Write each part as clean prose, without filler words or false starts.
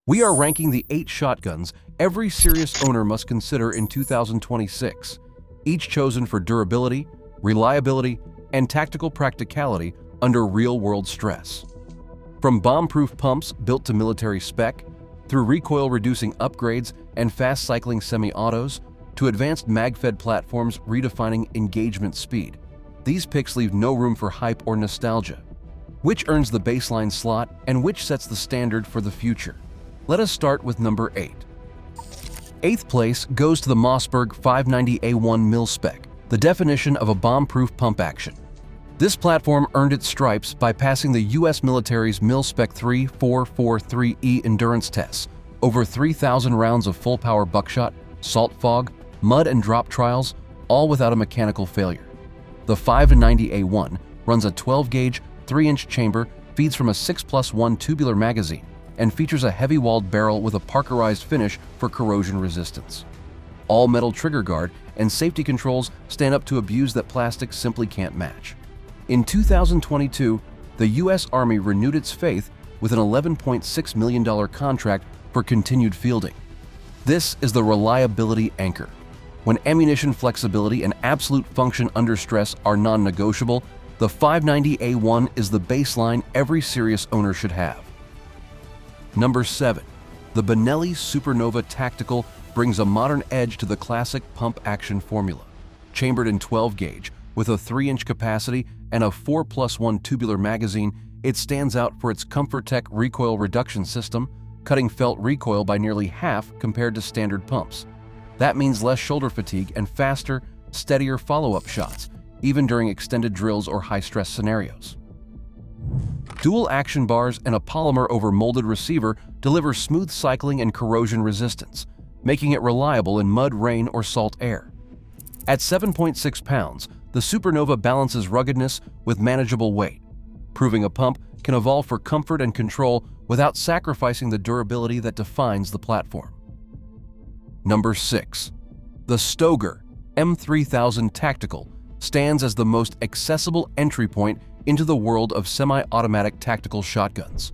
We are ranking the 8 shotguns every serious owner must consider in 2026, each chosen for durability, reliability, and tactical practicality under real-world stress. From bomb-proof pumps built to military spec, through recoil-reducing upgrades and fast-cycling semi-autos, to advanced mag-fed platforms redefining engagement speed, these picks leave no room for hype or nostalgia. Which earns the baseline slot and which sets the standard for the future? Let us start with number 8. 8th place goes to the Mossberg 590A1 Milspec, the definition of a bomb-proof pump action. This platform earned its stripes by passing the U.S. military's Milspec 3443E endurance tests, over 3,000 rounds of full-power buckshot, salt fog, mud and drop trials, all without a mechanical failure. The 590A1 runs a 12-gauge, 3-inch chamber, feeds from a 6+1 tubular magazine, and features a heavy-walled barrel with a parkerized finish for corrosion resistance. All metal trigger guard and safety controls stand up to abuse that plastic simply can't match. In 2022, the U.S. Army renewed its faith with an $11.6 million contract for continued fielding. This is the reliability anchor. When ammunition flexibility and absolute function under stress are non-negotiable, the 590A1 is the baseline every serious owner should have. Number 7. The Benelli Supernova Tactical brings a modern edge to the classic pump-action formula. Chambered in 12-gauge, with a 3-inch capacity and a 4+1 tubular magazine, it stands out for its ComfortTech recoil reduction system, cutting felt recoil by nearly half compared to standard pumps. That means less shoulder fatigue and faster, steadier follow-up shots, even during extended drills or high-stress scenarios. Dual action bars and a polymer over molded receiver deliver smooth cycling and corrosion resistance, making it reliable in mud, rain, or salt air. At 7.6 pounds, the Supernova balances ruggedness with manageable weight, proving a pump can evolve for comfort and control without sacrificing the durability that defines the platform. Number 6. The Stoeger M3000 Tactical stands as the most accessible entry point into the world of semi-automatic tactical shotguns.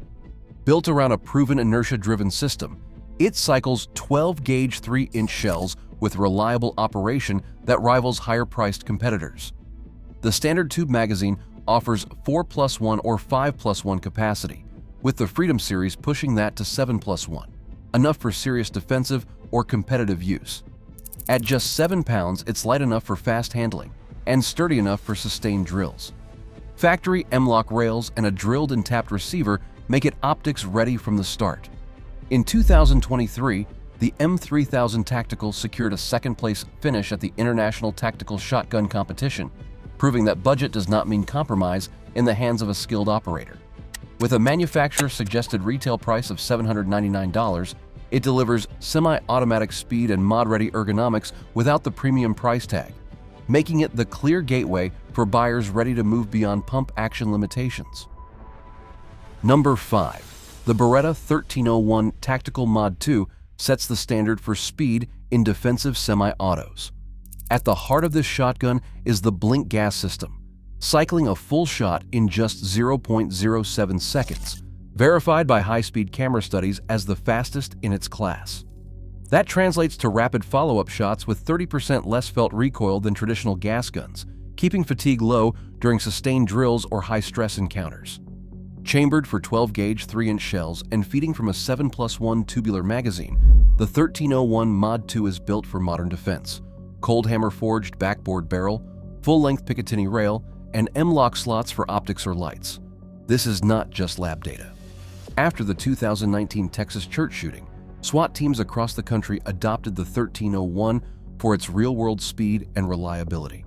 Built around a proven inertia-driven system, it cycles 12-gauge 3-inch shells with reliable operation that rivals higher-priced competitors. The standard tube magazine offers 4+1 or 5+1 capacity, with the Freedom series pushing that to 7+1, enough for serious defensive or competitive use. At just 7 pounds, it's light enough for fast handling and sturdy enough for sustained drills. Factory M-lock rails and a drilled and tapped receiver make it optics ready from the start. In 2023, the M3000 Tactical secured a second-place finish at the International Tactical Shotgun Competition, proving that budget does not mean compromise in the hands of a skilled operator. With a manufacturer-suggested retail price of $799, it delivers semi-automatic speed and mod-ready ergonomics without the premium price tag, making it the clear gateway for buyers ready to move beyond pump action limitations. Number 5. The Beretta 1301 Tactical Mod 2 sets the standard for speed in defensive semi-autos. At the heart of this shotgun is the blink gas system, cycling a full shot in just 0.07 seconds, verified by high-speed camera studies as the fastest in its class. That translates to rapid follow-up shots with 30% less felt recoil than traditional gas guns, keeping fatigue low during sustained drills or high-stress encounters. Chambered for 12-gauge 3-inch shells and feeding from a 7+1 tubular magazine, the 1301 Mod 2 is built for modern defense. Cold hammer forged backboard barrel, full-length Picatinny rail, and M-lock slots for optics or lights. This is not just lab data. After the 2019 Texas church shooting, SWAT teams across the country adopted the 1301 for its real-world speed and reliability.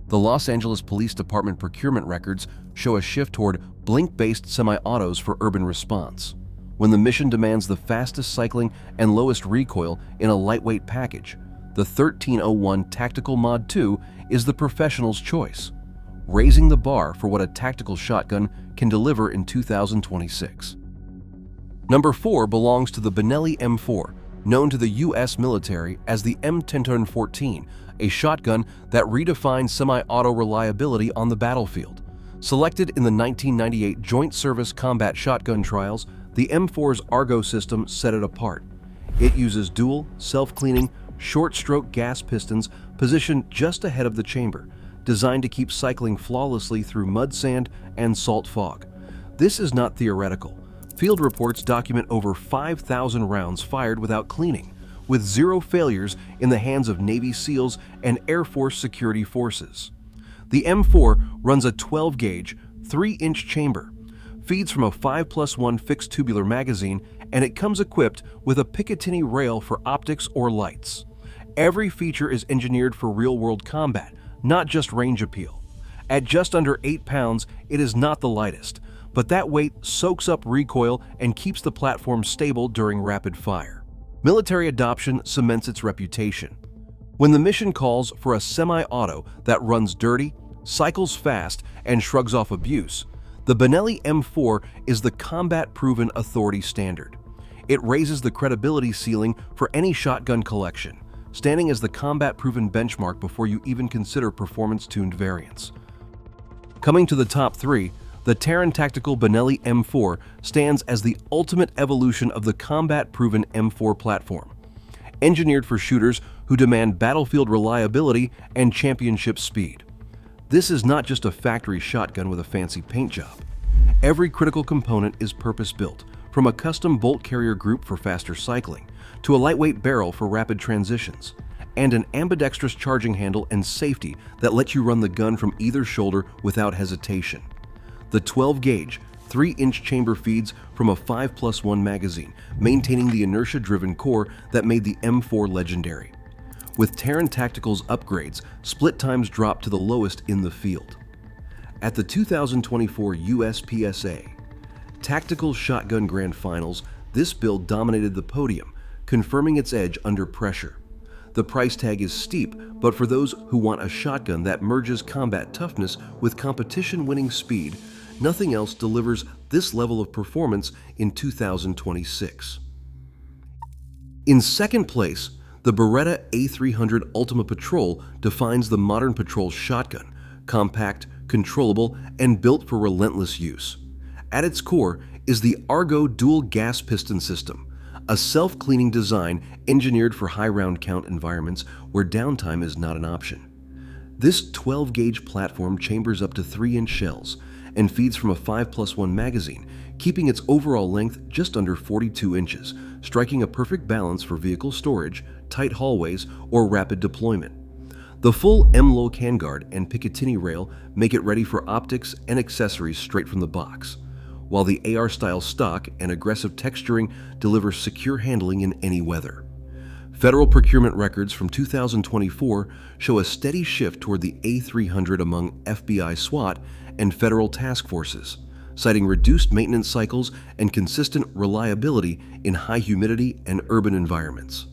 The Los Angeles Police Department procurement records show a shift toward blink-based semi-autos for urban response. When the mission demands the fastest cycling and lowest recoil in a lightweight package, the 1301 Tactical Mod 2 is the professional's choice, raising the bar for what a tactical shotgun can deliver in 2026. Number 4 belongs to the Benelli M4, known to the U.S. military as the M1014, a shotgun that redefined semi-auto reliability on the battlefield. Selected in the 1998 Joint Service Combat Shotgun Trials, The M4's Argo system set it apart. It uses dual, self-cleaning, short-stroke gas pistons positioned just ahead of the chamber, designed to keep cycling flawlessly through mud, sand, and salt fog. This is not theoretical. Field reports document over 5,000 rounds fired without cleaning, with 0 failures in the hands of Navy SEALs and Air Force security forces. The M4 runs a 12-gauge, 3-inch chamber, feeds from a 5+1 fixed tubular magazine, and it comes equipped with a Picatinny rail for optics or lights. Every feature is engineered for real-world combat, not just range appeal. At just under 8 pounds, it is not the lightest, but that weight soaks up recoil and keeps the platform stable during rapid fire. Military adoption cements its reputation. When the mission calls for a semi-auto that runs dirty, cycles fast, and shrugs off abuse, the Benelli M4 is the combat-proven authority standard. It raises the credibility ceiling for any shotgun collection, standing as the combat-proven benchmark before you even consider performance-tuned variants. Coming to the top 3, the Taran Tactical Benelli M4 stands as the ultimate evolution of the combat-proven M4 platform. Engineered for shooters who demand battlefield reliability and championship speed. This is not just a factory shotgun with a fancy paint job. Every critical component is purpose-built, from a custom bolt carrier group for faster cycling, to a lightweight barrel for rapid transitions, and an ambidextrous charging handle and safety that lets you run the gun from either shoulder without hesitation. The 12-gauge, 3-inch chamber feeds from a 5+1 magazine, maintaining the inertia-driven core that made the M4 legendary. With Taran Tactical's upgrades, split times drop to the lowest in the field. At the 2024 USPSA Tactical Shotgun Grand Finals, this build dominated the podium, confirming its edge under pressure. The price tag is steep, but for those who want a shotgun that merges combat toughness with competition-winning speed, nothing else delivers this level of performance in 2026. In second place, the Beretta A300 Ultima Patrol defines the modern patrol shotgun, compact, controllable, and built for relentless use. At its core is the Argo dual gas piston system, a self-cleaning design engineered for high round count environments where downtime is not an option. This 12-gauge platform chambers up to 3-inch shells and feeds from a 5+1 magazine, keeping its overall length just under 42 inches, striking a perfect balance for vehicle storage, tight hallways, or rapid deployment. The full M-Loc handguard and Picatinny rail make it ready for optics and accessories straight from the box, while the AR-style stock and aggressive texturing deliver secure handling in any weather. Federal procurement records from 2024 show a steady shift toward the A300 among FBI SWAT and federal task forces, citing reduced maintenance cycles and consistent reliability in high humidity and urban environments.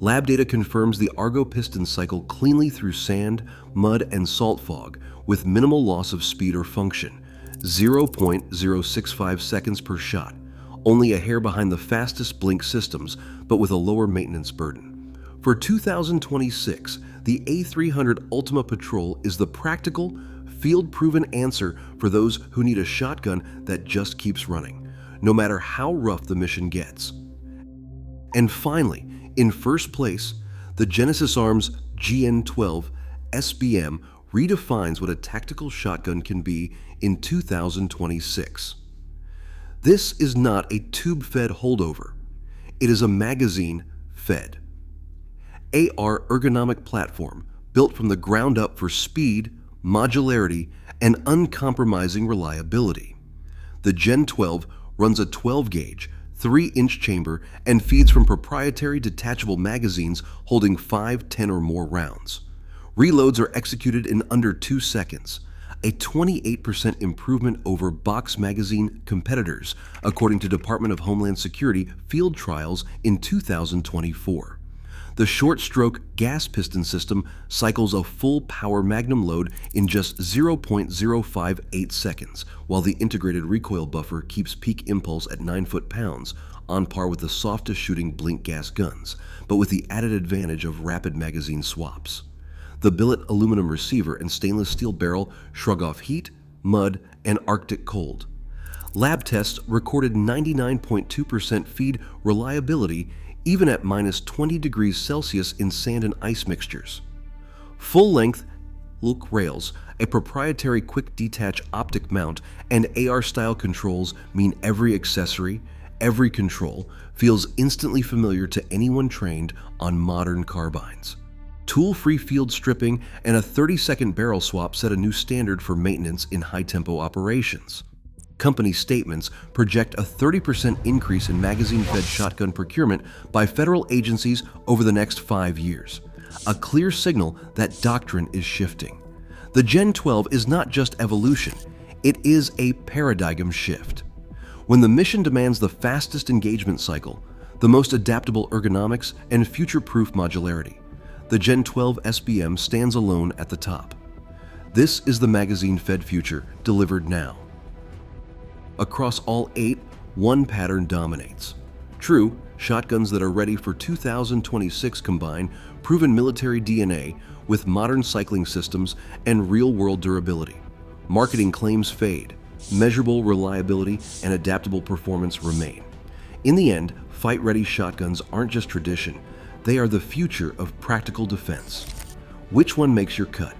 Lab data confirms the Argo piston cycle cleanly through sand, mud, and salt fog with minimal loss of speed or function, 0.065 seconds per shot, only a hair behind the fastest blink systems, but with a lower maintenance burden. For 2026, the A300 Ultima Patrol is the practical, field-proven answer for those who need a shotgun that just keeps running, no matter how rough the mission gets. And finally, in first place, the Genesis Arms GN12 SBM redefines what a tactical shotgun can be in 2026. This is not a tube-fed holdover. It is a magazine-fed AR ergonomic platform built from the ground up for speed, modularity, and uncompromising reliability. The Gen 12 runs a 12-gauge, 3-inch chamber and feeds from proprietary detachable magazines holding 5, 10, or more rounds. Reloads are executed in under 2 seconds, a 28% improvement over box magazine competitors, according to Department of Homeland Security field trials in 2024. The short-stroke gas piston system cycles a full power magnum load in just 0.058 seconds, while the integrated recoil buffer keeps peak impulse at 9 foot-pounds, on par with the softest shooting blink gas guns, but with the added advantage of rapid magazine swaps. The billet aluminum receiver and stainless steel barrel shrug off heat, mud, and Arctic cold. Lab tests recorded 99.2% feed reliability even at minus 20 degrees Celsius in sand and ice mixtures. Full-length look rails, a proprietary quick detach optic mount, and AR-style controls mean every accessory, every control feels instantly familiar to anyone trained on modern carbines. Tool-free field stripping and a 30-second barrel swap set a new standard for maintenance in high-tempo operations. Company statements project a 30% increase in magazine-fed shotgun procurement by federal agencies over the next 5 years, a clear signal that doctrine is shifting. The Gen 12 is not just evolution, it is a paradigm shift. When the mission demands the fastest engagement cycle, the most adaptable ergonomics, and future-proof modularity, the Gen 12 SBM stands alone at the top. This is the magazine-fed future delivered now. Across all 8, one pattern dominates. True, shotguns that are ready for 2026 combine proven military DNA with modern cycling systems and real-world durability. Marketing claims fade, measurable reliability and adaptable performance remain. In the end, fight-ready shotguns aren't just tradition, they are the future of practical defense. Which one makes your cut?